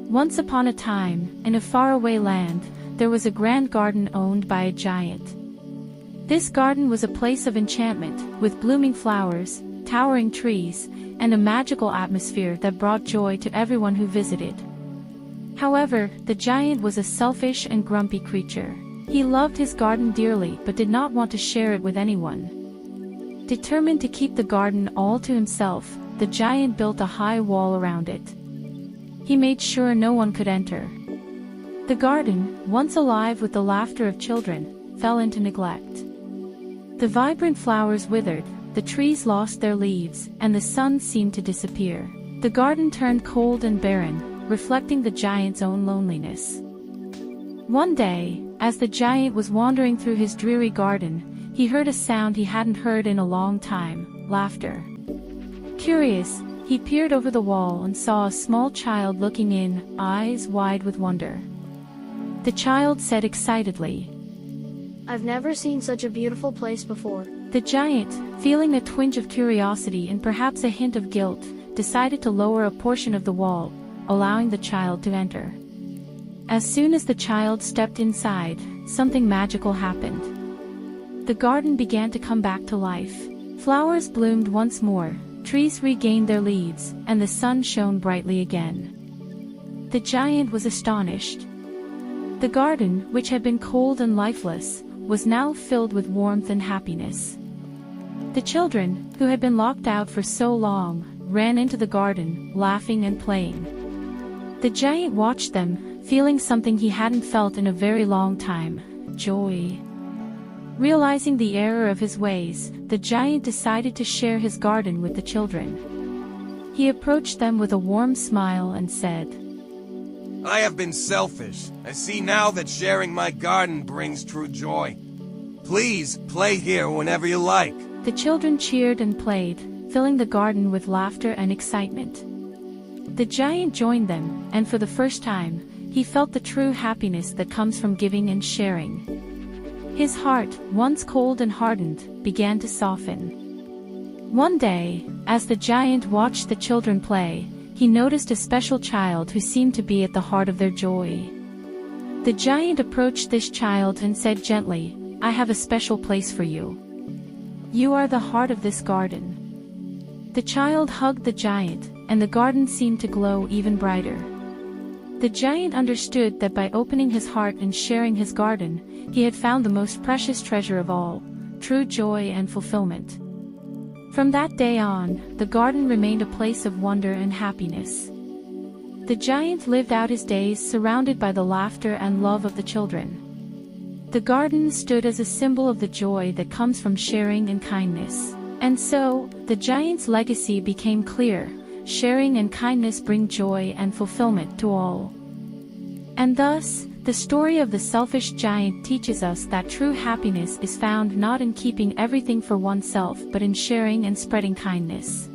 Once upon a time, in a faraway land, there was a grand garden owned by a giant. This garden was a place of enchantment, with blooming flowers, towering trees, and a magical atmosphere that brought joy to everyone who visited. However, the giant was a selfish and grumpy creature. He loved his garden dearly but did not want to share it with anyone. Determined to keep the garden all to himself, the giant built a high wall around it. He made sure no one could enter. The garden, once alive with the laughter of children, fell into neglect. The vibrant flowers withered, the trees lost their leaves, and the sun seemed to disappear. The garden turned cold and barren, reflecting the giant's own loneliness. One day, as the giant was wandering through his dreary garden, he heard a sound he hadn't heard in a long time: laughter. Curious, he peered over the wall and saw a small child looking in, eyes wide with wonder. The child said excitedly, "I've never seen such a beautiful place before." The giant, feeling a twinge of curiosity and perhaps a hint of guilt, decided to lower a portion of the wall, allowing the child to enter. As soon as the child stepped inside, something magical happened. The garden began to come back to life. Flowers bloomed once more, trees regained their leaves, and the sun shone brightly again. The giant was astonished. The garden, which had been cold and lifeless, was now filled with warmth and happiness. The children, who had been locked out for so long, ran into the garden, laughing and playing. The giant watched them, feeling something he hadn't felt in a very long time: joy. Realizing the error of his ways, the giant decided to share his garden with the children. He approached them with a warm smile and said, "I have been selfish. I see now that sharing my garden brings true joy. Please, play here whenever you like." The children cheered and played, filling the garden with laughter and excitement. The giant joined them, and for the first time, he felt the true happiness that comes from giving and sharing. His heart, once cold and hardened, began to soften. One day, as the giant watched the children play, he noticed a special child who seemed to be at the heart of their joy. The giant approached this child and said gently, "I have a special place for you. You are the heart of this garden." The child hugged the giant, and the garden seemed to glow even brighter. The giant understood that by opening his heart and sharing his garden, he had found the most precious treasure of all: true joy and fulfillment. From that day on, the garden remained a place of wonder and happiness. The giant lived out his days surrounded by the laughter and love of the children. The garden stood as a symbol of the joy that comes from sharing and kindness. And so, the giant's legacy became clear: sharing and kindness bring joy and fulfillment to all. And thus, the story of the selfish giant teaches us that true happiness is found not in keeping everything for oneself but in sharing and spreading kindness.